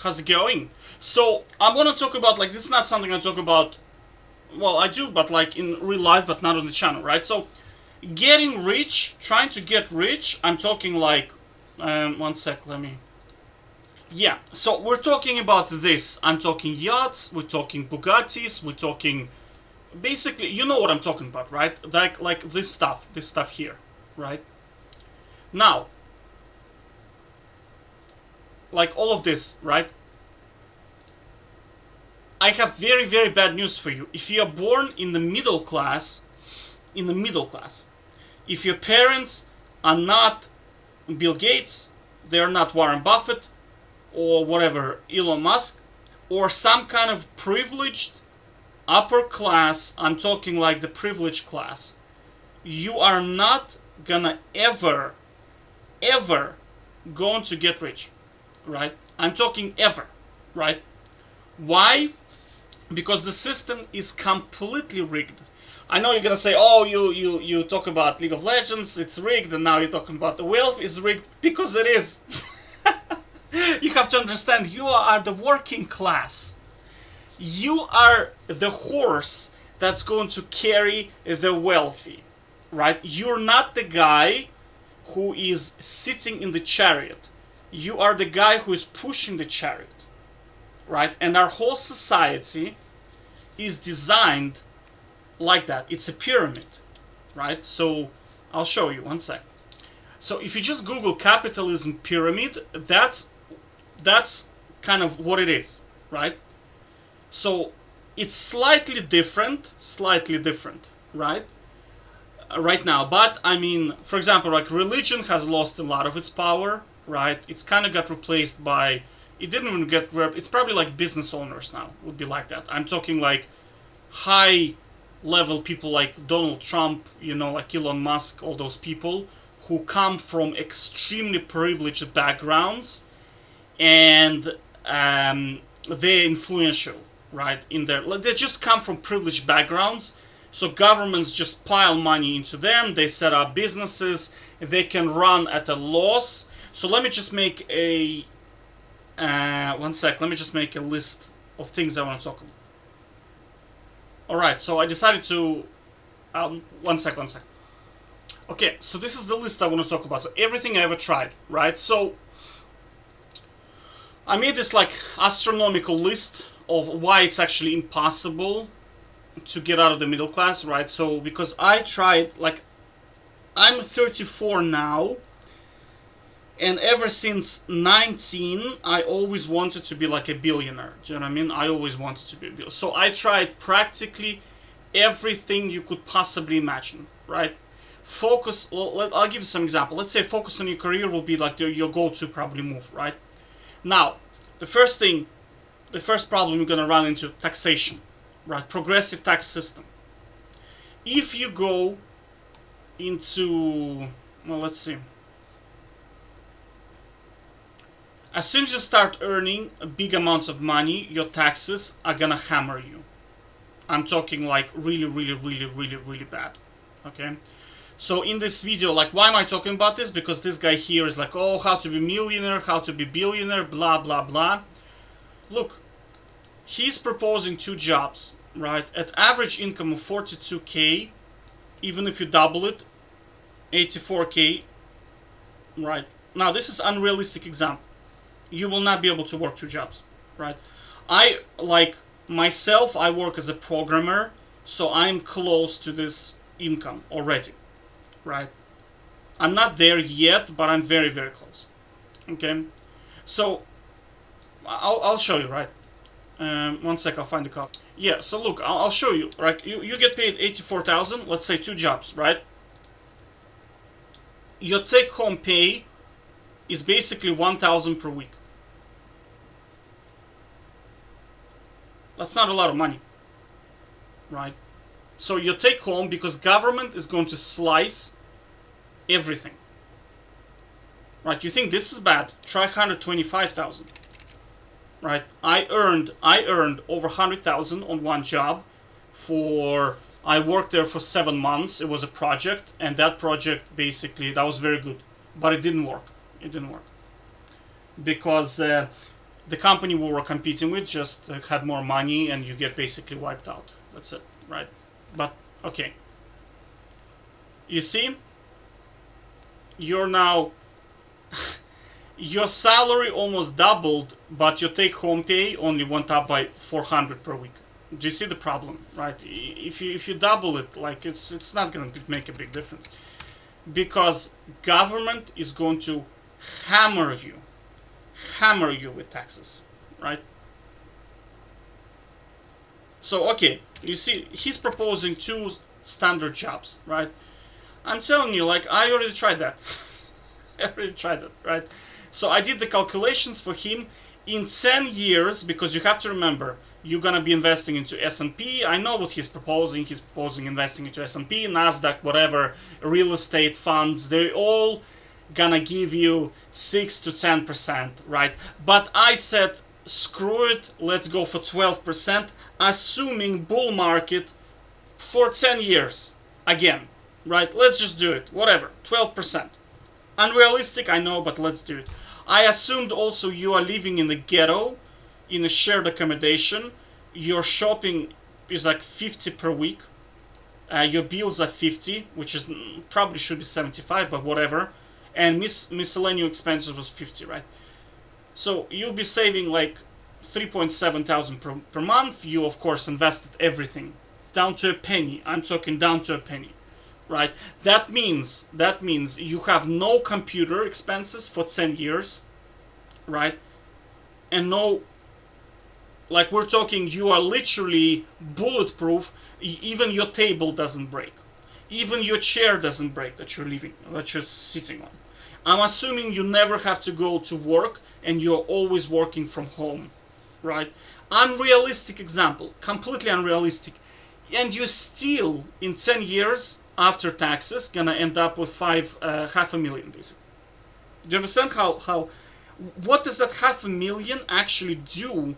How's it going? So I'm gonna talk about, like, this is not something I talk about. Well, I do, but like in real life, but not on the channel, right? So getting rich, trying to get rich. I'm talking like, one sec, let me. Yeah, so we're talking about this. I'm talking yachts. We're talking Bugattis. We're talking, basically, you know what I'm talking about, right? Like this stuff here, right? Now, like all of this, right? I have very, very bad news for you. If you are born in the middle class, if your parents are not Bill Gates, they are not Warren Buffett, or whatever, Elon Musk, or some kind of privileged upper class, I'm talking like the privileged class, you are not gonna ever going to get rich, right? I'm talking ever, right? Why? Because the system is completely rigged. I know you're gonna say, "Oh, you talk about League of Legends, it's rigged," and now you're talking about the wealth is rigged, because it is. You have to understand, you are the working class. You are the horse that's going to carry the wealthy, right? You're not the guy who is sitting in the chariot. You are the guy who is pushing the chariot, right? And our whole society is designed like that. It's a pyramid, right? So I'll show you, one sec. So if you just Google capitalism pyramid, that's kind of what it is, right? So it's slightly different, right? Right now, but I mean, for example, like religion has lost a lot of its power, right? It's kind of got replaced by, it didn't even get, it's probably like business owners now would be like that. I'm talking like high level people like Donald Trump, you know, like Elon Musk, all those people who come from extremely privileged backgrounds, and they're influential, right? In their, like, they just come from privileged backgrounds, so governments just pile money into them. They set up businesses. They can run at a loss. So let me just make a one sec. Let me just make a list of things I want to talk about. All right. So I decided to one sec. Okay. So this is the list I want to talk about. So everything I ever tried, right? So I made this like astronomical list of why it's actually impossible to get out of the middle class, right? So because I tried, like, I'm 34 now, and ever since 19 I always wanted to be like a billionaire. Do you know what I mean? I always wanted to be a billionaire. So I tried practically everything you could possibly imagine, right? Focus, I'll give you some example. Let's say focus on your career will be like your go-to probably move, right? Now, the first problem you're gonna run into, taxation, right? Progressive tax system. If you go into, well, let's see. As soon as you start earning big amounts of money, your taxes are gonna hammer you. I'm talking like really, really, really, really, really bad. Okay? So in this video, like, why am I talking about this? Because this guy here is like, oh, how to be millionaire, how to be billionaire, blah, blah, blah. Look, he's proposing two jobs, right? At average income of 42K, even if you double it, 84K, right? Now, this is unrealistic example. You will not be able to work two jobs, right? I, like, myself, I work as a programmer, so I'm close to this income already, right? I'm not there yet, but I'm very, very close, okay? So, I'll show you, right? One sec, I'll find the copy. Yeah, so look, I'll show you, right? You get paid 84,000, let's say two jobs, right? Your take-home pay is basically 1,000 per week. That's not a lot of money, right? So your take-home, because government is going to slice everything, right? You think this is bad? Try 125,000. Right, I earned over 100,000 on one job. I worked there for 7 months. It was a project, and that project basically, that was very good, but it didn't work. Because The company we were competing with just had more money, and you get basically wiped out. That's it, right? But okay, you see, you're now your salary almost doubled, but your take-home pay only went up by 400 per week. Do you see the problem, right? If you double it, like it's not gonna make a big difference, because government is going to hammer you, with taxes, right? So okay, you see, he's proposing 2 standard jobs, right? I'm telling you, like, I already tried that. I already tried it, right? So I did the calculations for him in 10 years, because you have to remember, you're gonna be investing into S&P. I know what he's proposing. He's proposing investing into S&P, Nasdaq, whatever, real estate funds. They all gonna give you 6 to 10%, right? But I said, screw it, let's go for 12%, assuming bull market for 10 years again, right? Let's just do it, whatever, 12%. Unrealistic, I know, but let's do it. I assumed also you are living in the ghetto, in a shared accommodation. Your shopping is like 50 per week. Your bills are 50, which is probably should be 75, but whatever. And miscellaneous expenses was 50, right? So you'll be saving like 3.7 thousand per month. You of course invested everything down to a penny. I'm talking down to a penny, right? That means you have no computer expenses for 10 years, right? And no, like, we're talking, you are literally bulletproof. Even your table doesn't break. Even your chair doesn't break that you're sitting on. I'm assuming you never have to go to work and you're always working from home, right? Unrealistic example, completely unrealistic. And you still, in 10 years, after taxes, gonna end up with half a million, basically. Do you understand how what does that half a million actually do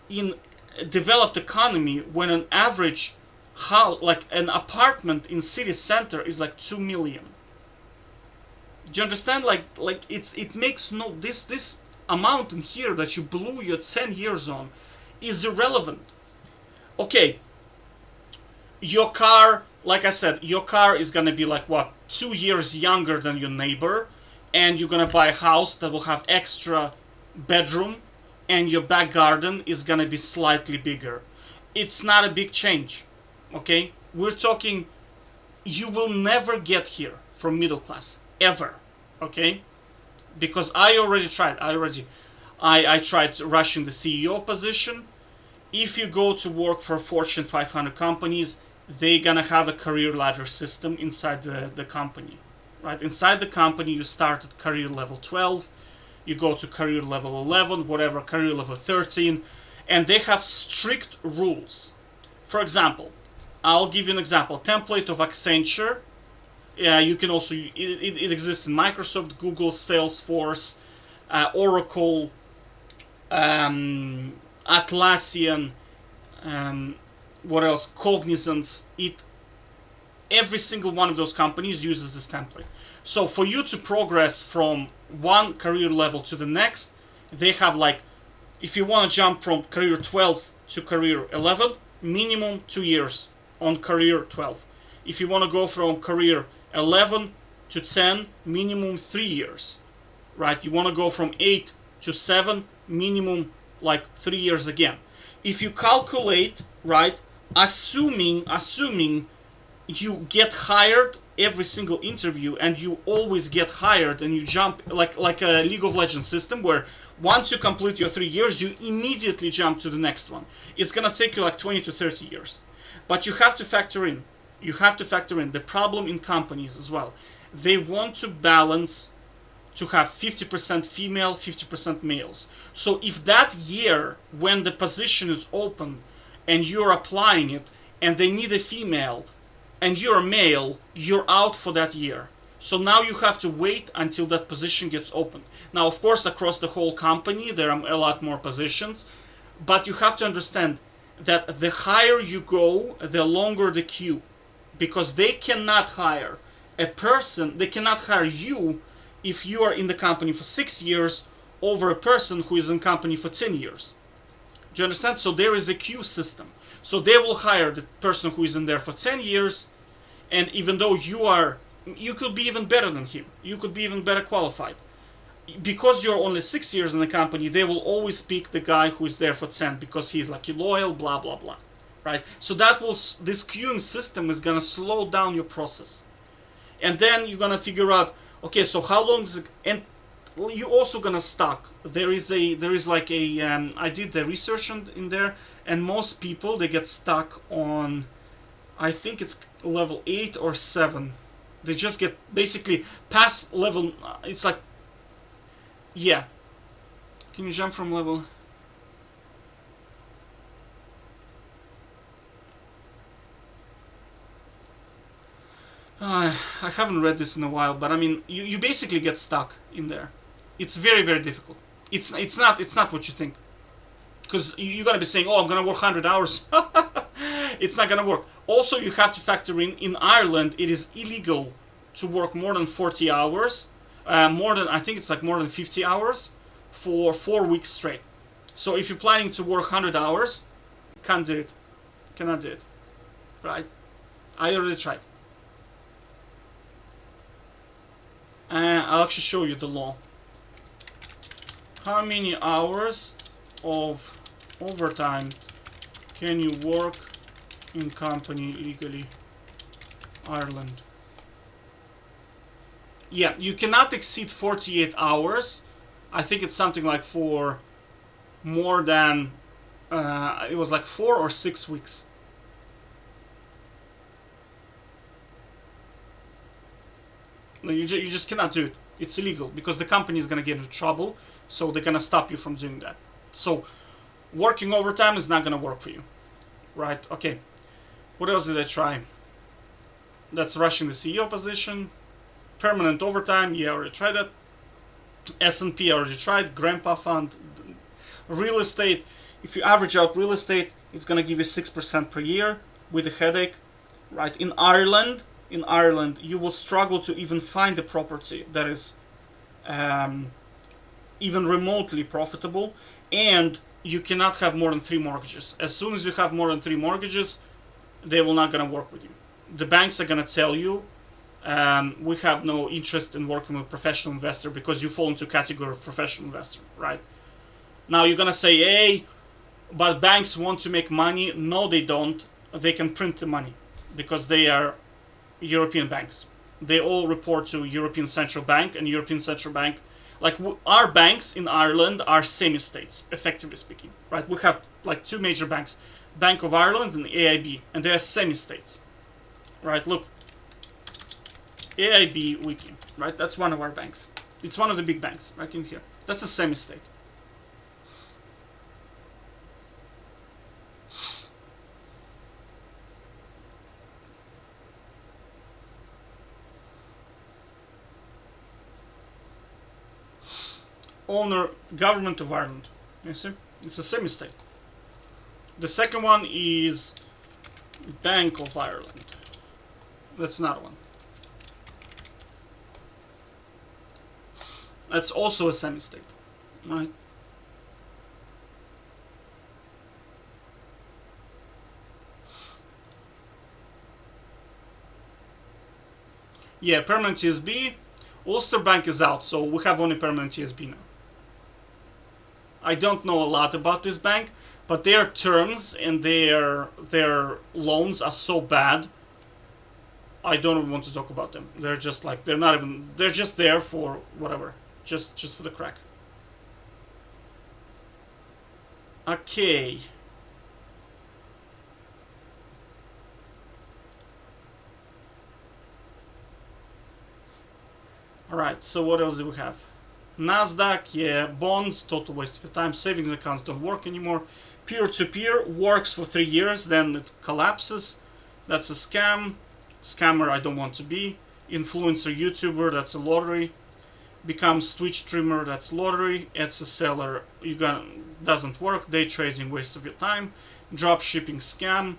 in a developed economy, when an average house, like an apartment in city center, is like 2 million? Do you understand? Like it makes no, this amount in here that you blew your 10 years on is irrelevant. Okay, your car, like I said, your car is gonna be like what, 2 years younger than your neighbor, and you're gonna buy a house that will have extra bedroom, and your back garden is gonna be slightly bigger. It's not a big change, okay? We're talking, you will never get here from middle class, ever, okay? Because I already tried. I tried rushing the CEO position. If you go to work for Fortune 500 companies, they're gonna have a career ladder system inside the company, right? Inside the company, you start at career level 12, you go to career level 11, whatever, career level 13, and they have strict rules. For example, I'll give you an example. Template of Accenture. You can also, it exists in Microsoft, Google, Salesforce, Oracle, Atlassian, what else? Cognizant. Every single one of those companies uses this template. So for you to progress from one career level to the next, they have, like, if you want to jump from career 12 to career 11, minimum 2 years on career 12. If you want to go from career 11 to 10, minimum 3 years, right? You want to go from 8 to 7, minimum like 3 years again. If you calculate, right, assuming you get hired every single interview, and you always get hired, and you jump like a League of Legends system, where once you complete your 3 years, you immediately jump to the next one. It's gonna take you like 20 to 30 years. But you have to factor in the problem in companies as well. They want to balance, to have 50% female, 50% males. So if that year, when the position is open and you're applying it, and they need a female, and you're a male, you're out for that year. So now you have to wait until that position gets open. Now, of course, across the whole company, there are a lot more positions, but you have to understand that the higher you go, the longer the queue, because they cannot hire a person, they cannot hire you if you are in the company for 6 years, over a person who is in company for 10 years. Do you understand? So there is a queue system. So they will hire the person who is in there for 10 years, and even though you could be even better than him, you could be even better qualified. Because you're only 6 years in the company, they will always pick the guy who is there for 10 because he's like loyal, blah, blah, blah. Right? So this queuing system is going to slow down your process. And then you're going to figure out, okay, so how long is it, and you're also going to stack. There is like a, I did the research in there, and most people, they get stuck on, I think it's level 8 or 7. They just get basically past level, it's like, yeah. Can you jump from level? I haven't read this in a while, but I mean, you basically get stuck in there. It's very, very difficult. It's not what you think. Because you're gonna be saying, oh, I'm gonna work 100 hours. It's not gonna work. Also, you have to factor in Ireland, it is illegal to work more than 40 hours. I think it's like more than 50 hours for 4 weeks straight. So if you're planning to work 100 hours, can't do it. Cannot do it. Right? I already tried. I'll actually show you the law. How many hours of overtime can you work in company legally? Ireland. Yeah, you cannot exceed 48 hours. I think it's something like for more than, it was like 4 or 6 weeks. You just cannot do it. It's illegal because the company is going to get into trouble, so they're going to stop you from doing that. So working overtime is not going to work for you. Right? Okay. What else did I try? That's rushing the CEO position. Permanent overtime, yeah, I already tried that. S&P, I already tried. Grandpa Fund. Real estate, if you average out real estate, it's going to give you 6% per year with a headache. Right? In Ireland, you will struggle to even find a property that is even remotely profitable, and you cannot have more than 3 mortgages. As soon as you have more than 3 mortgages, they will not going to work with you. The banks are going to tell you, we have no interest in working with a professional investor because you fall into category of professional investor, right? Now you're going to say, hey, but banks want to make money. No, they don't. They can print the money because they are European banks. They all report to European Central Bank, and European Central Bank, like our banks in Ireland are semi-states, effectively speaking, right? We have like 2 major banks, Bank of Ireland and AIB, and they are semi-states, right? Look, AIB Wiki, right? That's one of our banks. It's one of the big banks, right in here. That's a semi-state. Owner, Government of Ireland. You see? It's a semi-state. The second one is Bank of Ireland. That's another one. That's also a semi-state, right? Yeah, permanent TSB. Ulster Bank is out, so we have only permanent TSB now. I don't know a lot about this bank, but their terms and their loans are so bad. I don't even want to talk about them. They're just like, they're just there for whatever, just for the crack. Okay. Alright, so what else do we have? Nasdaq, yeah, bonds, total waste of your time. Savings accounts don't work anymore. Peer-to-peer works for 3 years, then it collapses. That's a scam. Scammer, I don't want to be. Influencer, YouTuber, that's a lottery. Becomes Twitch streamer, that's lottery. It's a seller, doesn't work. Day trading, waste of your time. Drop shipping, scam.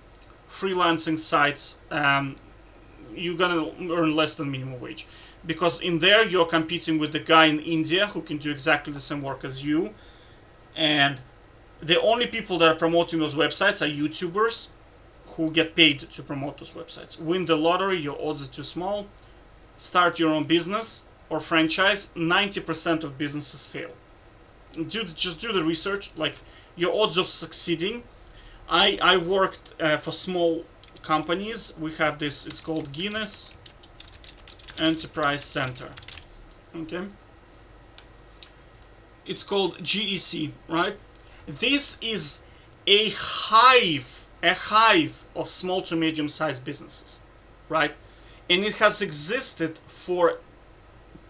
Freelancing sites, you're gonna earn less than minimum wage, because in there you're competing with the guy in India who can do exactly the same work as you, and the only people that are promoting those websites are YouTubers who get paid to promote those websites. Win the lottery, your odds are too small. Start your own business or franchise. 90% of businesses fail. Just do the research. Like, your odds of succeeding. I worked for small companies. We have this. It's called Guinness Enterprise Center. Okay. It's called GEC, right? This is a hive of small to medium-sized businesses, right? And it has existed for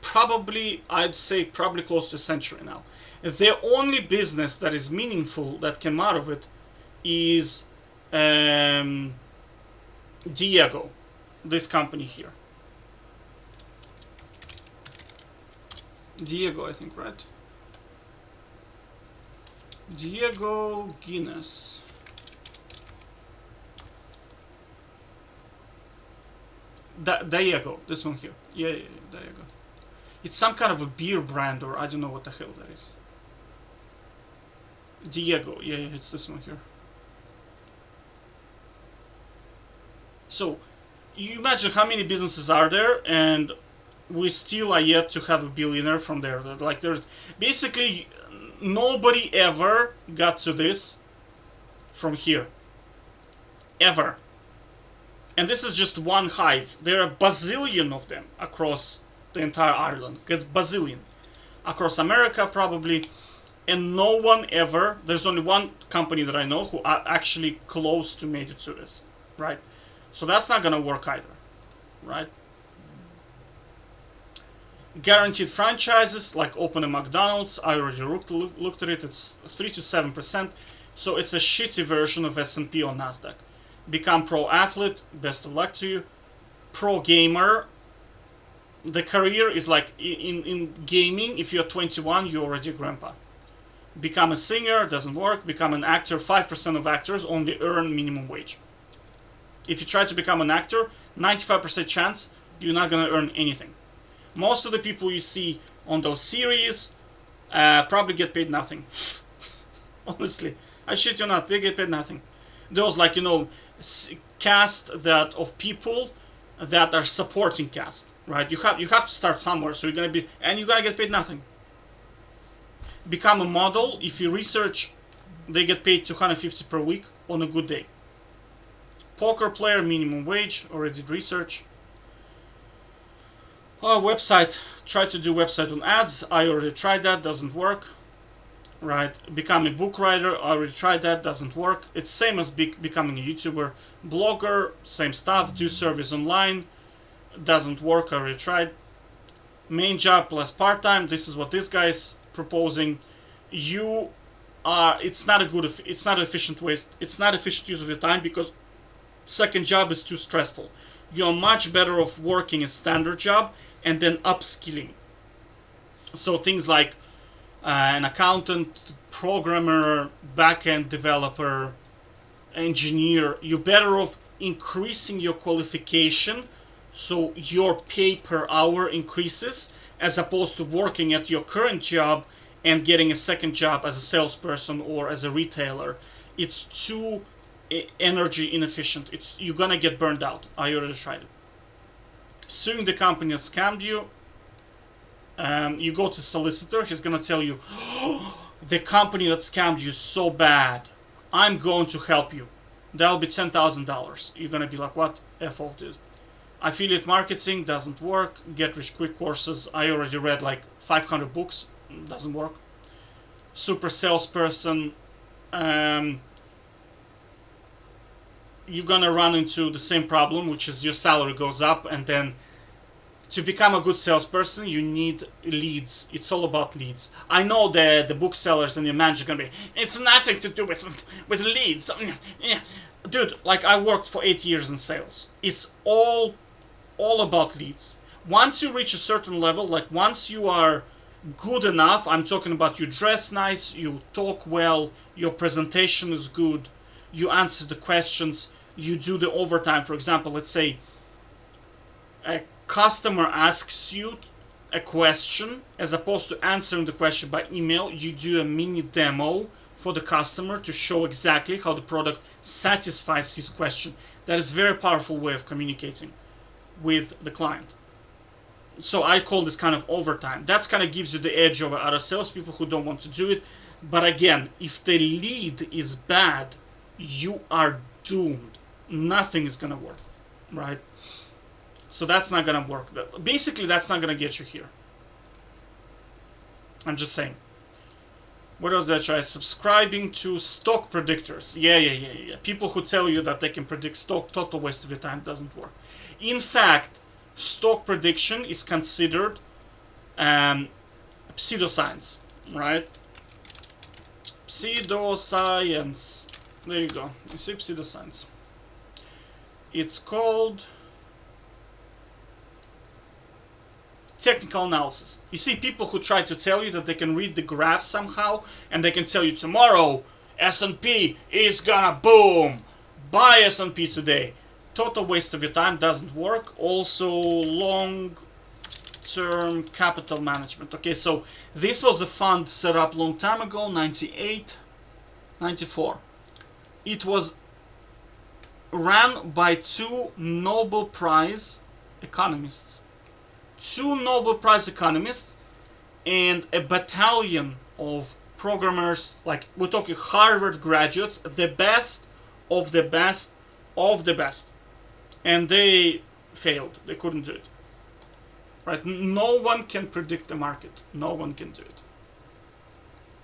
probably, I'd say, probably close to a century now. The only business that is meaningful that came out of it is Diego, this company here. Diego, I think, right? Diego Guinness. Diego, this one here. Yeah, Diego. It's some kind of a beer brand, or I don't know what the hell that is. Diego, yeah, it's this one here. So, you imagine how many businesses are there, and we still are yet to have a billionaire from there. Like, there's basically nobody ever got to this from here. Ever. And this is just one hive. There are a bazillion of them across the entire Ireland. Because bazillion. Across America, probably. And no one ever, there's only one company that I know who are actually close to made it to this. Right? So that's not going to work either. Right? Guaranteed franchises, like open a McDonald's. I already looked at it. It's 3 to 7%. So it's a shitty version of S&P or NASDAQ. Become pro athlete, best of luck to you. Pro gamer, the career is like in gaming, if you're 21, you're already a grandpa. Become a singer, doesn't work. Become an actor, 5% of actors only earn minimum wage. If you try to become an actor, 95% chance you're not going to earn anything. Most of the people you see on those series probably get paid nothing. Honestly, I shit you not, they get paid nothing. Those, like, cast that of people that are supporting cast, right? You have to start somewhere, so you're gonna get paid nothing. Become a model. If you research, they get paid $250 per week on a good day. Poker player, minimum wage. Already did research. Website. Try to do website on ads. I already tried that. Doesn't work. Right, become a book writer. I already tried that, doesn't work. It's same as becoming a YouTuber. Blogger, same stuff. Do service online, doesn't work. I already tried. Main job plus part-time. This is what this guy is proposing. It's not efficient waste. It's not efficient use of your time, because second job is too stressful. You're much better off working a standard job and then upskilling. So things like an accountant, programmer, back-end developer, engineer, you're better off increasing your qualification so your pay per hour increases, as opposed to working at your current job and getting a second job as a salesperson or as a retailer. It's too energy inefficient. You're gonna get burned out. I already tried it. Suing the company that scammed you. You go to solicitor, he's gonna tell you, oh, the company that scammed you is so bad, I'm going to help you. That'll be $10,000. You're gonna be like, what? F off, dude. Affiliate marketing doesn't work. Get rich quick courses. I already read like 500 books. Doesn't work. Super salesperson. You're gonna run into the same problem, which is your salary goes up, and then to become a good salesperson, you need leads. It's all about leads. I know the booksellers and your manager are gonna be, it's nothing to do with leads. Dude, like, I worked for 8 years in sales. It's all about leads. Once you reach a certain level, like once you are good enough, I'm talking about you dress nice, you talk well, your presentation is good, you answer the questions, you do the overtime. For example, let's say a customer asks you a question, as opposed to answering the question by email, you do a mini demo for the customer to show exactly how the product satisfies his question. That is a very powerful way of communicating with the client. So I call this kind of overtime. That's kind of gives you the edge over other salespeople who don't want to do it. But again, if the lead is bad, you are doomed. Nothing is going to work, right? So that's not going to work. Basically, that's not going to get you here. I'm just saying. What else did I try? Subscribing to stock predictors. Yeah. People who tell you that they can predict stock, total waste of your time, doesn't work. In fact, stock prediction is considered pseudoscience, right? Pseudoscience. There you go. You see, pseudoscience. It's called technical analysis. You see people who try to tell you that they can read the graph somehow and they can tell you tomorrow S&P is gonna boom. Buy S&P today. Total waste of your time, doesn't work. Also long-term capital management. Okay, so this was a fund set up long time ago, 98, 94. It was ran by two Nobel Prize economists. Two Nobel Prize economists and a battalion of programmers, like we're talking Harvard graduates, the best of the best of the best. And they failed. They couldn't do it. Right? No one can predict the market. No one can do it.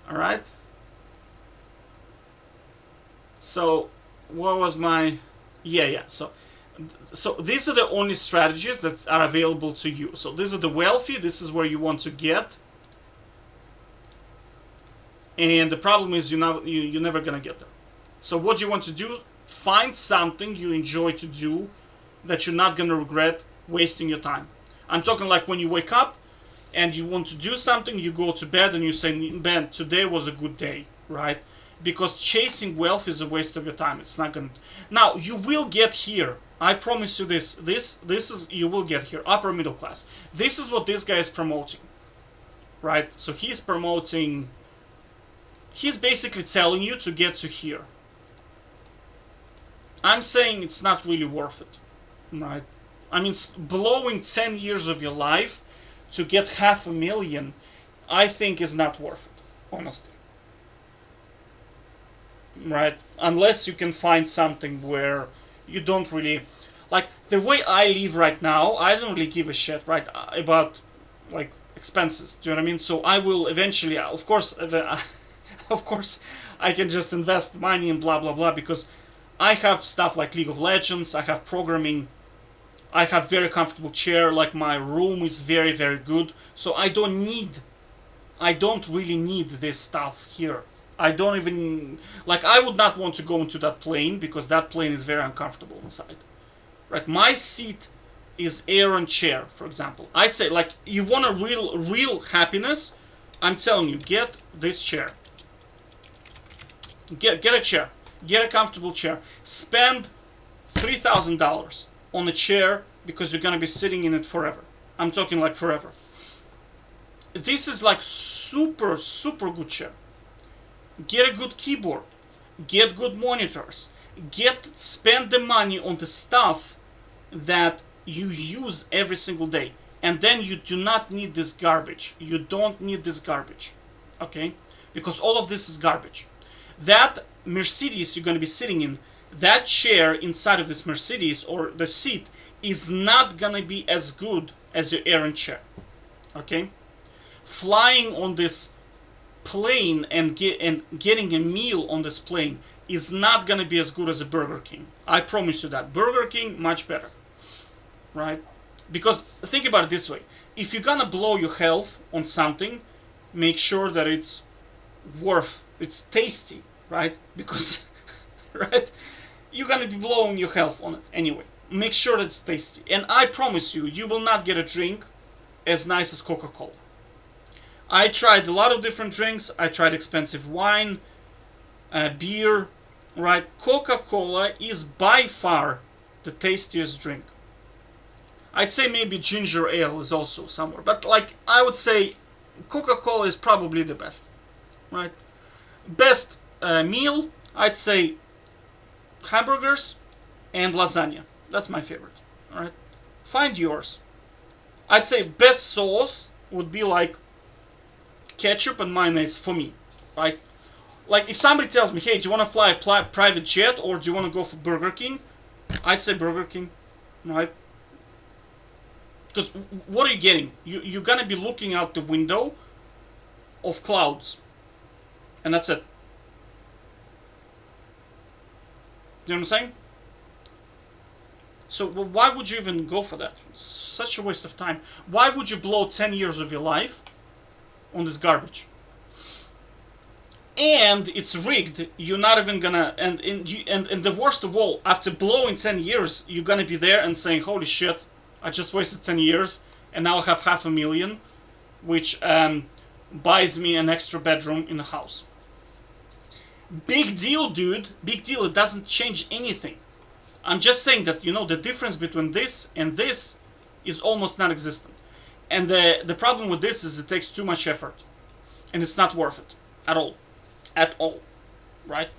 All right? So, what was my... Yeah. So these are the only strategies that are available to you. So these are the wealthy. This is where you want to get. And the problem is you're never going to get there. So what you want to do, find something you enjoy to do that you're not going to regret wasting your time. I'm talking like when you wake up and you want to do something, you go to bed and you say, Ben, today was a good day, right? Because chasing wealth is a waste of your time. It's not going to... Now, you will get here. I promise you this. This is... You will get here. Upper middle class. This is what this guy is promoting. Right? So he's promoting... He's basically telling you to get to here. I'm saying it's not really worth it. Right? I mean, blowing 10 years of your life to get $500,000, I think is not worth it. Honestly. Right? Unless you can find something where you don't really... Like, the way I live right now, I don't really give a shit, right? About, like, expenses. Do you know what I mean? So I will eventually... Of course, of course, I can just invest money and blah, blah, blah, because I have stuff like League of Legends, I have programming, I have very comfortable chair, like my room is very, very good. So I don't really need this stuff here. I don't even, like, I would not want to go into that plane because that plane is very uncomfortable inside. Right? My seat is Aaron chair, for example. I'd say, like, you want a real happiness, I'm telling you, get this chair. Get a chair. Get a comfortable chair. Spend $3,000 on a chair because you're going to be sitting in it forever. I'm talking like forever. This is like super, super good chair. Get a good keyboard. Get good monitors. Spend the money on the stuff that you use every single day. And then you do not need this garbage. You don't need this garbage. Okay? Because all of this is garbage. That Mercedes you're going to be sitting in, that chair inside of this Mercedes or the seat is not going to be as good as your Aaron chair. Okay? Flying on this plane and getting a meal on this plane is not going to be as good as a Burger King. I promise you that. Burger King, much better. Right? Because think about it this way. If you're going to blow your health on something, make sure that it's tasty, right? Because, right? You're going to be blowing your health on it anyway. Make sure that it's tasty. And I promise you, you will not get a drink as nice as Coca-Cola. I tried a lot of different drinks. I tried expensive wine, beer, right? Coca-Cola is by far the tastiest drink. I'd say maybe ginger ale is also somewhere, but like I would say Coca-Cola is probably the best, right? Best meal, I'd say hamburgers and lasagna. That's my favorite, all right? Find yours. I'd say best sauce would be like ketchup and mayonnaise for me, right? Like if somebody tells me, hey, do you want to fly a private jet or do you want to go for Burger King? I'd say Burger King, right? Because what are you getting? You're going to be looking out the window of clouds. And that's it. You know what I'm saying? So why would you even go for that? Such a waste of time. Why would you blow 10 years of your life on this garbage? And it's rigged. You're not even gonna... And the worst of all, after blowing 10 years, you're gonna be there and saying, holy shit, I just wasted 10 years and now I have $500,000, which buys me an extra bedroom in the house. Big deal, dude. Big deal. It doesn't change anything. I'm just saying that, you know, the difference between this and this is almost non-existent. And the problem with this is it takes too much effort. And it's not worth it. At all. At all. Right?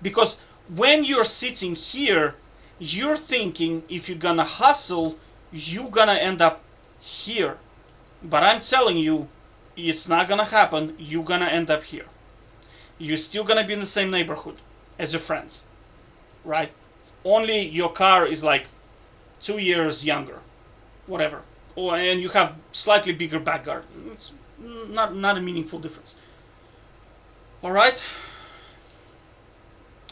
Because when you're sitting here, you're thinking if you're gonna hustle, you're gonna end up here. But I'm telling you, it's not gonna happen. You're gonna end up here. You're still gonna be in the same neighborhood as your friends. Right? Only your car is like 2 years younger. Whatever. And you have slightly bigger back garden. It's not a meaningful difference. Alright?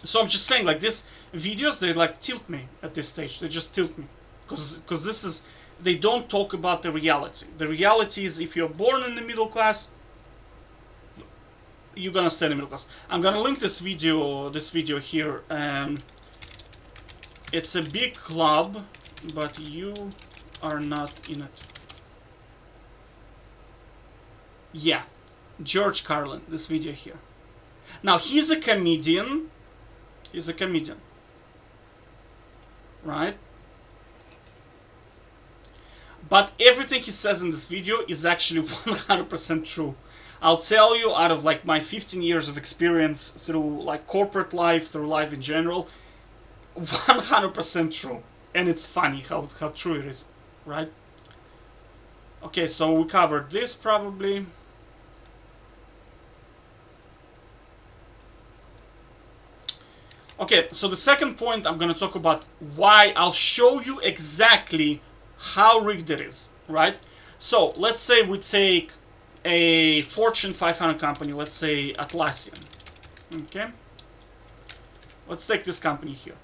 So I'm just saying, like, these videos, they like tilt me at this stage. They just tilt me. Because this is... They don't talk about the reality. The reality is if you're born in the middle class, you're gonna stay in the middle class. I'm gonna link this video here. It's a big club, but you are not in it. Yeah, George Carlin, this video here. Now, he's a comedian. He's a comedian. Right? But everything he says in this video is actually 100% true. I'll tell you, out of like my 15 years of experience through like corporate life, through life in general, 100% true. And it's funny how true it is, right? Okay, so we covered this probably. Okay, so the second point I'm going to talk about why. I'll show you exactly how rigged it is, right? So let's say we take a Fortune 500 company, let's say Atlassian, okay? Let's take this company here.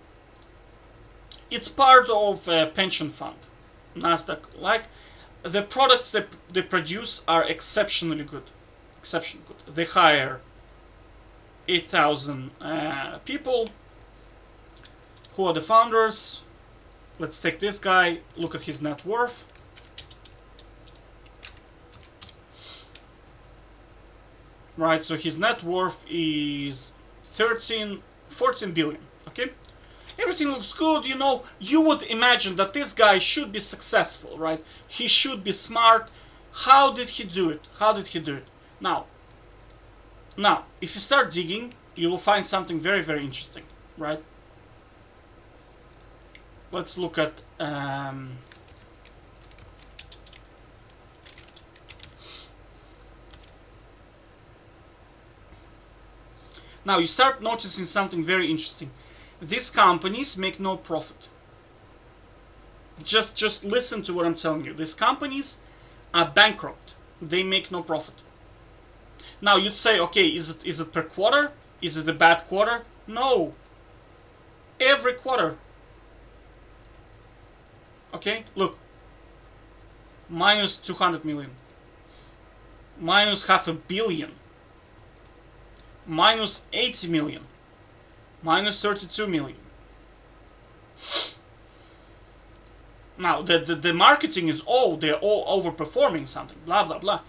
It's part of a pension fund, Nasdaq. Like, the products that they produce are exceptionally good, exceptionally good. They hire 8,000 people. Who are the founders? Let's take this guy, look at his net worth. Right, so his net worth is 14 billion, okay? Everything looks good, you know. You would imagine that this guy should be successful, right? He should be smart. How did he do it? How did he do it? Now, if you start digging, you will find something very, very interesting, right? Let's look at now you start noticing something very interesting. These companies make no profit. Just listen to what I'm telling you. These companies are bankrupt. They make no profit. Now you'd say, okay, is it per quarter? Is it a bad quarter? No. Every quarter. Okay, look. Minus 200 million. Minus $500 million. Minus 80 million. Minus 32 million. Now, the marketing is they're all overperforming something, blah, blah, blah.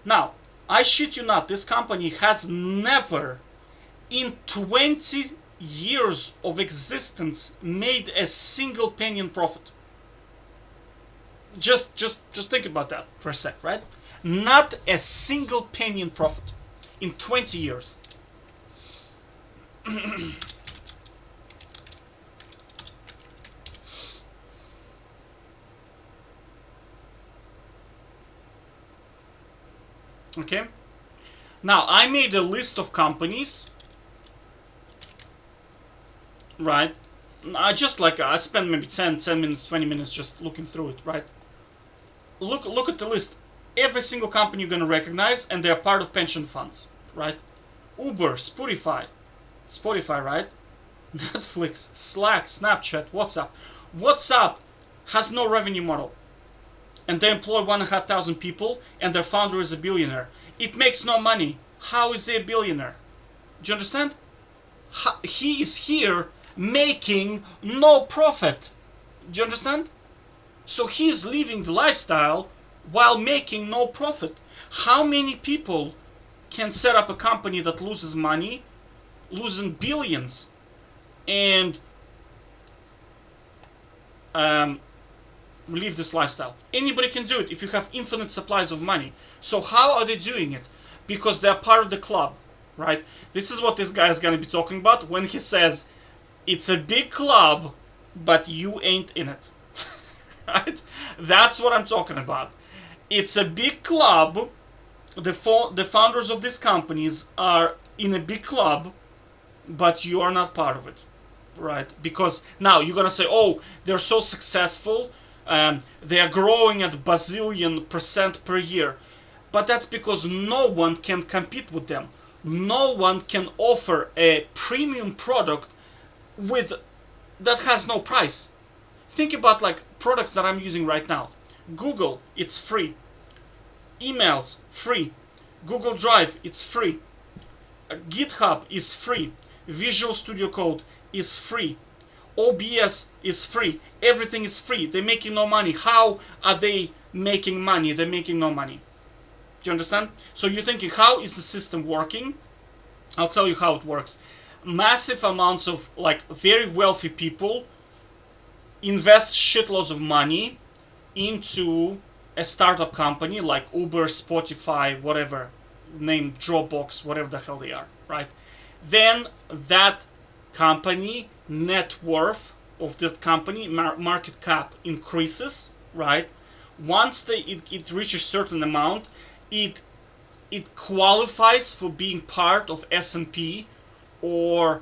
Now, I shit you not, this company has never, in 20 years of existence, made a single penny in profit. Just think about that for a sec, right? Not a single penny in profit in 20 years. Okay. Now I made a list of companies, right? I spent maybe 10 minutes, 20 minutes just looking through it, right? Look at the list. Every single company you're gonna recognize, and they're part of pension funds, right? Uber, Spotify, right? Netflix, Slack, Snapchat, WhatsApp. WhatsApp has no revenue model, and they employ 1,500 people, and their founder is a billionaire. It makes no money. How is he a billionaire? Do you understand? He is here making no profit. Do you understand? So he's living the lifestyle while making no profit. How many people can set up a company that loses money, losing billions, and live this lifestyle? Anybody can do it if you have infinite supplies of money. So how are they doing it? Because they're part of the club, right? This is what this guy is going to be talking about when he says it's a big club, but you ain't in it. Right? That's what I'm talking about. It's a big club. The founders of these companies are in a big club, but you are not part of it, right? Because now you're gonna say, oh, they're so successful, they are growing at bazillion% per year, but that's because no one can compete with them. No one can offer a premium product with that has no price. Think about like products that I'm using right now. Google, it's free. Emails, free. Google Drive, it's free. GitHub is free. Visual Studio Code is free. OBS is free. Everything is free. They're making no money. How are they making money? They're making no money. Do you understand? So you're thinking, how is the system working? I'll tell you how it works. Massive amounts of like very wealthy people invest shitloads of money into a startup company like Uber, Spotify, whatever, name Dropbox, whatever the hell they are, right? Then that company net worth of that company market cap increases, right? Once it reaches a certain amount, it qualifies for being part of S&P or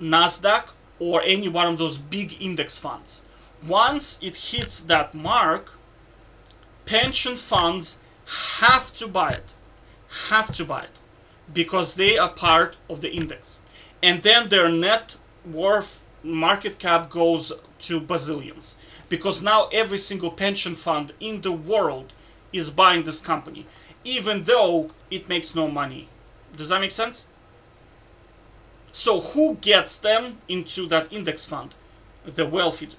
Nasdaq or any one of those big index funds. Once it hits that mark, pension funds have to buy it, because they are part of the index. And then their net worth market cap goes to bazillions, because now every single pension fund in the world is buying this company, even though it makes no money. Does that make sense? So who gets them into that index fund? The wealthy do.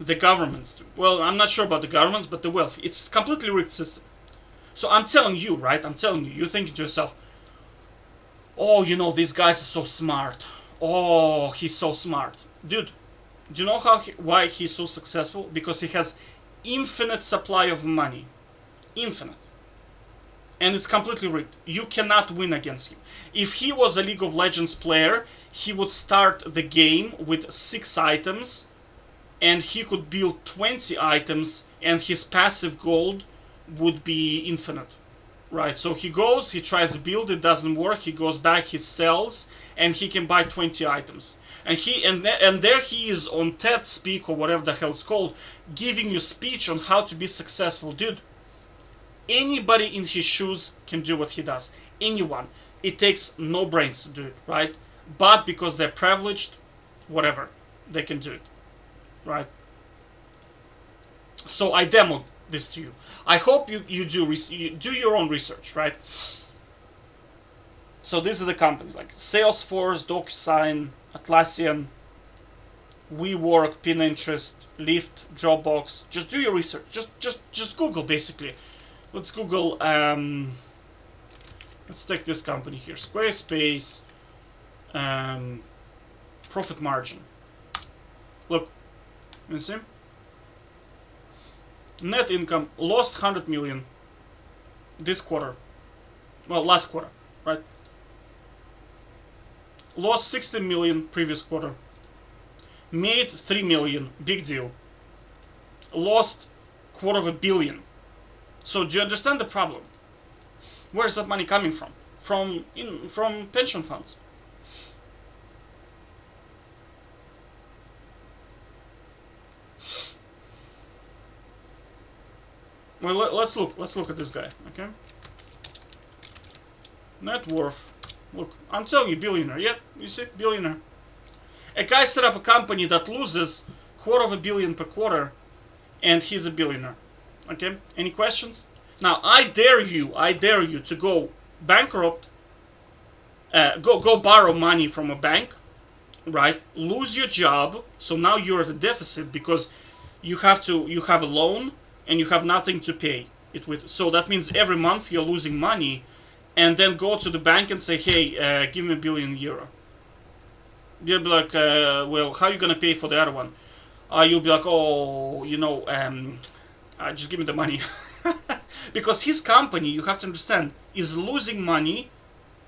The governments do. Well, I'm not sure about the governments, but the wealthy. It's a completely rigged system. So I'm telling you, right? I'm telling you, you're thinking to yourself, oh, you know, these guys are so smart. Oh, he's so smart. Dude, do you know why he's so successful? Because he has infinite supply of money. Infinite. And it's completely rigged. You cannot win against him. If he was a League of Legends player, he would start the game with 6 items, and he could build 20 items, and his passive gold would be infinite, right? So he goes, he tries to build, it doesn't work, he goes back, he sells, and he can buy 20 items. And there he is on TED Speak or whatever the hell it's called, giving you speech on how to be successful. Dude, anybody in his shoes can do what he does. Anyone. It takes no brains to do it, right? But because they're privileged, whatever, they can do it. Right? So I demoed this to you. I hope you do your own research, right? So these are the companies like Salesforce, DocuSign, Atlassian, WeWork, Pinterest, Lyft, Dropbox. Just do your research. Just Google basically. Let's Google. Let's take this company here, Squarespace. Profit margin. Look. You see? Net income lost 100 million this quarter. Well, last quarter, right? Lost 60 million previous quarter. Made 3 million, big deal. Lost $250 million. So do you understand the problem? Where's that money coming from? From pension funds. Well, let's look at this guy, okay? Net worth. Look, I'm telling you, billionaire. Yeah, you see, billionaire. A guy set up a company that loses $250 million per quarter, and he's a billionaire. Okay? Any questions? Now, I dare you to go bankrupt, go borrow money from a bank, right? Lose your job, so now you're at a deficit because you have a loan and you have nothing to pay it with. So that means every month you're losing money, and then go to the bank and say, hey, give me €1 billion. They'll be like, well, how are you gonna pay for the other one? You'll be like, oh, just give me the money. Because his company, you have to understand, is losing money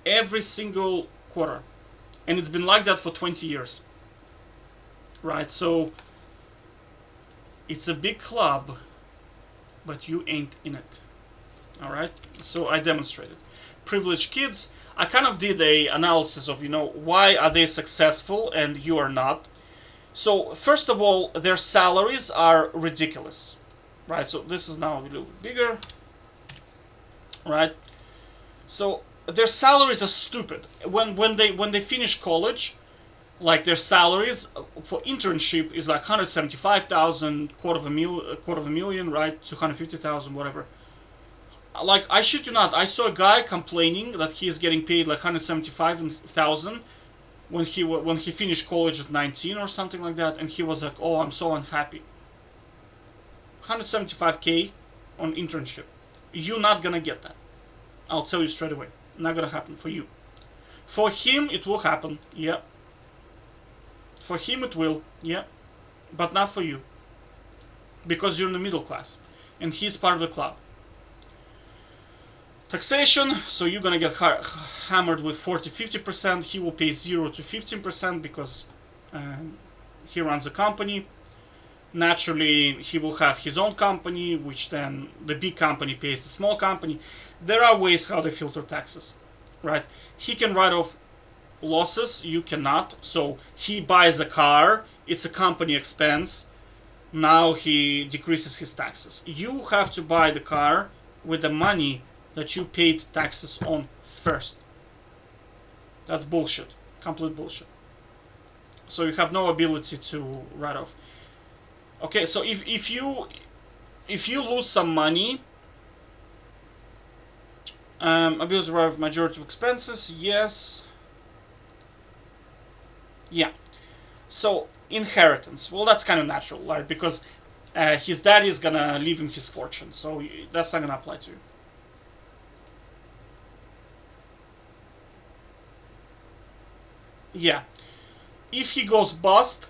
every single quarter. And it's been like that for 20 years. Right? So, it's a big club, but you ain't in it. Alright? So, I demonstrated. Privileged kids, I kind of did a analysis of, why are they successful and you are not. So, first of all, their salaries are ridiculous. Right? So, this is now a little bit bigger. Right? So, their salaries are stupid. When they finish college, like their salaries for internship is like 175,000, $250,000, right? 250,000, whatever. Like, I shit you not, I saw a guy complaining that he is getting paid like 175,000 when he finished college at 19 or something like that, and he was like, oh, I'm so unhappy. 175K on internship. You're not gonna get that. I'll tell you straight away. Not gonna happen for you. For him, it will happen, yeah. For him, it will, yeah. But not for you. Because you're in the middle class. And he's part of the club. Taxation, so you're gonna get hammered with 40-50%. He will pay 0 to 15% because he runs a company. Naturally, he will have his own company, which then the big company pays the small company. There are ways how they filter taxes, right? He can write off losses, you cannot. So he buys a car, it's a company expense. Now he decreases his taxes. You have to buy the car with the money that you paid taxes on first. That's bullshit. Complete bullshit. So you have no ability to write off. Okay, so if you lose some money, ability to write off majority of expenses, yes. Yeah. So inheritance. Well, that's kind of natural, right? Because his daddy is gonna leave him his fortune, so that's not gonna apply to you. Yeah. If he goes bust,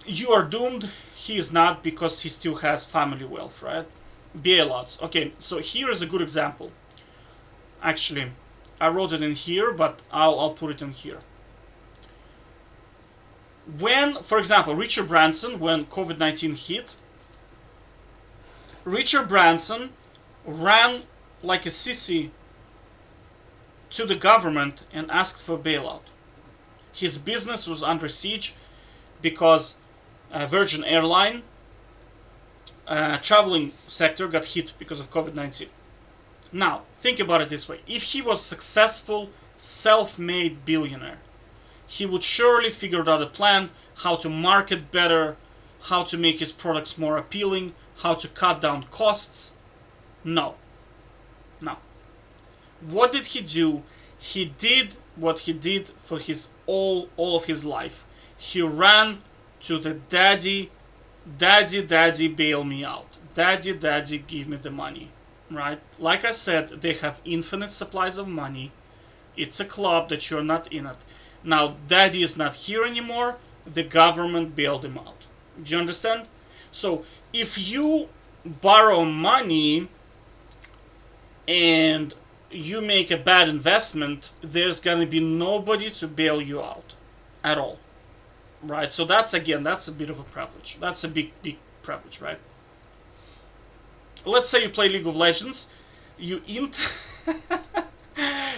you are doomed. He is not, because he still has family wealth, right? Bailouts. Okay, so here is a good example. Actually, I wrote it in here, but I'll put it in here. When, for example, Richard Branson, when COVID-19 hit, Richard Branson ran like a sissy to the government and asked for a bailout. His business was under siege because Virgin Airline traveling sector got hit because of COVID-19. Now, think about it this way. If he was successful, self-made billionaire, he would surely figure out a plan how to market better, how to make his products more appealing, how to cut down costs. No. What did he do? He did what he did for his all of his life. He ran to the daddy, bail me out. Daddy, give me the money. Right? Like I said, they have infinite supplies of money. It's a club that you're not in it. Now, daddy is not here anymore. The government bailed him out. Do you understand? So if you borrow money and you make a bad investment, there's going to be nobody to bail you out at all, right? So that's a bit of a privilege. That's a big privilege, right? Let's say you play League of Legends, you int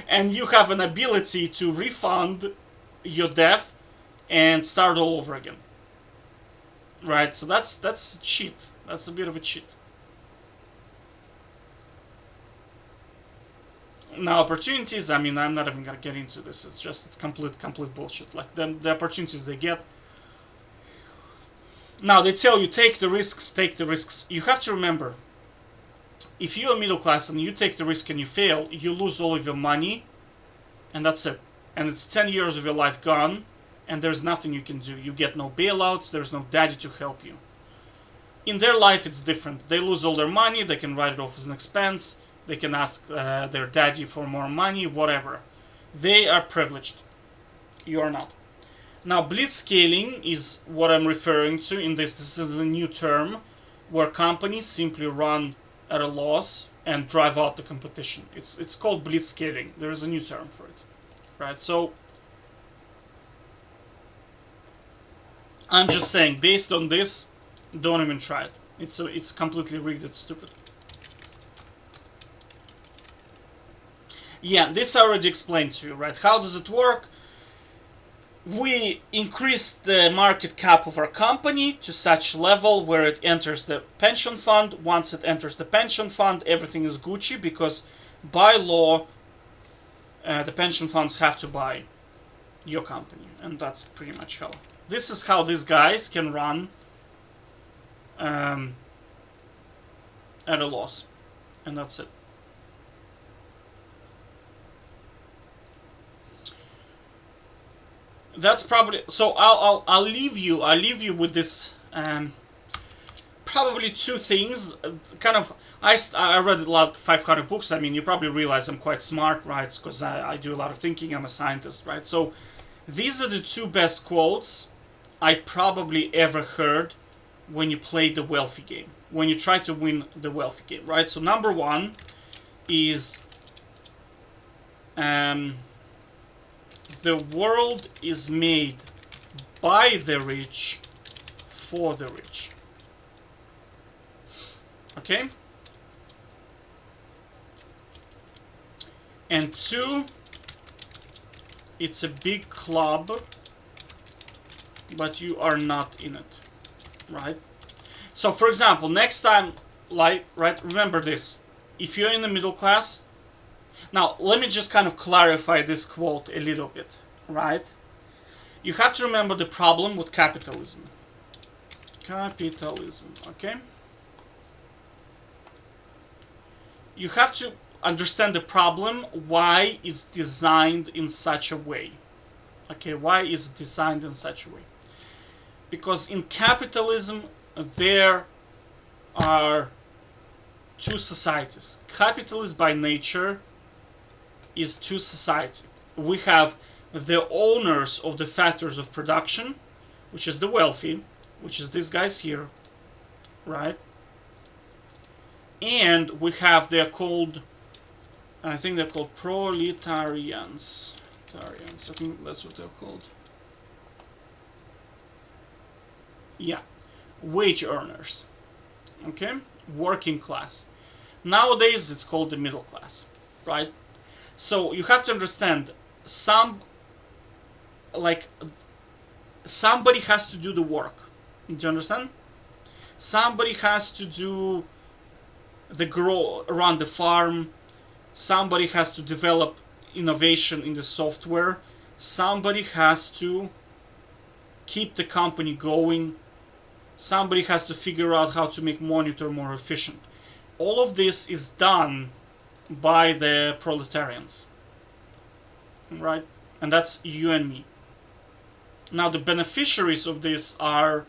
and you have an ability to refund your debt and start all over again, right? So that's cheat. That's a bit of a cheat. Now opportunities, I mean, I'm not even gonna get into this. It's complete bullshit. Like the opportunities they get. Now they tell you take the risks, take the risks. You have to remember, if you're middle class and you take the risk and you fail, you lose all of your money, and that's it. And it's 10 years of your life gone, and there's nothing you can do. You get no bailouts. There's no daddy to help you. In their life, it's different. They lose all their money. They can write it off as an expense. They can ask their daddy for more money, whatever. They are privileged. You are not. Now, blitzscaling is what I'm referring to in this. This is a new term where companies simply run at a loss and drive out the competition. It's called blitzscaling. There is a new term for it, right? So I'm just saying, based on this, don't even try it. It's completely rigged. It's stupid. Yeah, this I already explained to you, right? How does it work? We increase the market cap of our company to such level where it enters the pension fund. Once it enters the pension fund, everything is Gucci, because by law, the pension funds have to buy your company. And that's pretty much how. This is how these guys can run at a loss. And that's it. That's probably so. I'll leave you with this. Probably two things. Kind of. I read a lot, 500 books. I mean, you probably realize I'm quite smart, right? Because I do a lot of thinking. I'm a scientist, right? So these are the two best quotes I probably ever heard when you play the wealthy game. When you try to win the wealthy game, right? So number one is the world is made by the rich for the rich. Okay? And two, it's a big club, but you are not in it. Right? So, for example, next time, right, remember this. If you're in the middle class, now, let me just kind of clarify this quote a little bit, right? You have to remember the problem with capitalism. Capitalism, okay? You have to understand the problem, why it's designed in such a way. Okay, why is it designed in such a way? Because in capitalism, there are two societies. Capitalist by nature is two societies. We have the owners of the factors of production, which is the wealthy, which is these guys here, right? And we have, they're called, I think they're called proletarians. I think that's what they're called. Yeah, wage earners, okay? Working class. Nowadays, it's called the middle class, right? So you have to understand, somebody has to do the work. Do you understand? Somebody has to do the grow around the farm. Somebody has to develop innovation in the software. Somebody has to keep the company going. Somebody has to figure out how to make monitor more efficient. All of this is done by the proletarians, right? And that's you and me. Now the beneficiaries of this are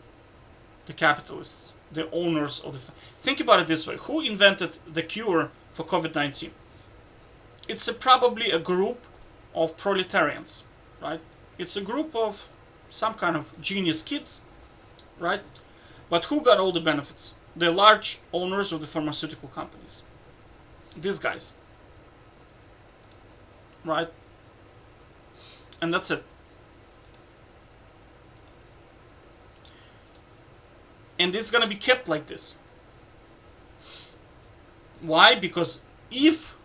the capitalists, the owners of the... Think about it this way. Who invented the cure for COVID-19? It's probably a group of proletarians, right? It's a group of some kind of genius kids, right? But who got all the benefits? The large owners of the pharmaceutical companies. These guys. Right? And that's it. And it's gonna be kept like this. Why? Because if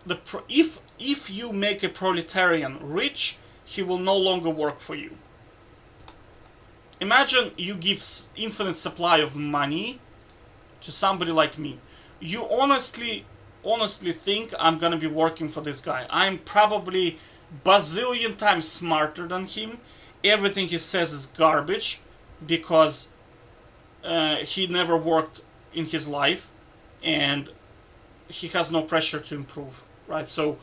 you make a proletarian rich, he will no longer work for you. Imagine you give infinite supply of money to somebody like me. You honestly think I'm gonna be working for this guy? I'm probably bazillion times smarter than him. Everything he says is garbage because he never worked in his life and he has no pressure to improve, right? So,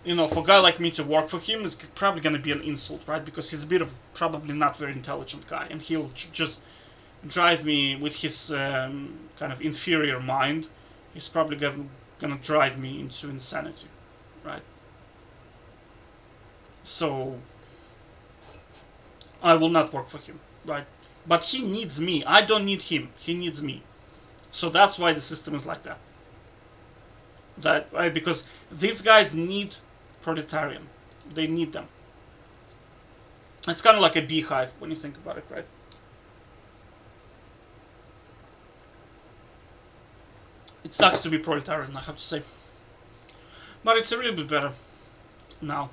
you know, for a guy like me to work for him is probably going to be an insult, right? Because he's a bit of probably not very intelligent guy, and he'll just drive me with his kind of inferior mind. He's probably going to drive me into insanity, right? So, I will not work for him, right? But he needs me. I don't need him. He needs me. So that's why the system is like that. Right? Because these guys need proletarian. They need them. It's kind of like a beehive when you think about it, right? It sucks to be proletarian, I have to say. But it's a little bit better now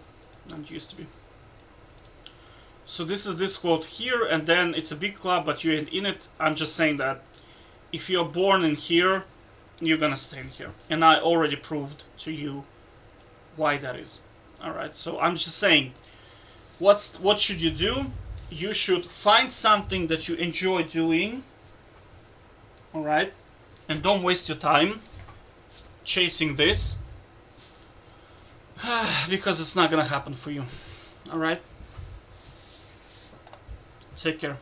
than it used to be. So this is this quote here, and then it's a big club, but you ain't in it. I'm just saying that if you're born in here, you're gonna stay in here. And I already proved to you why that is. Alright, so I'm just saying, what should you do? You should find something that you enjoy doing. Alright? And don't waste your time chasing this. Because it's not gonna happen for you. Alright? Take care.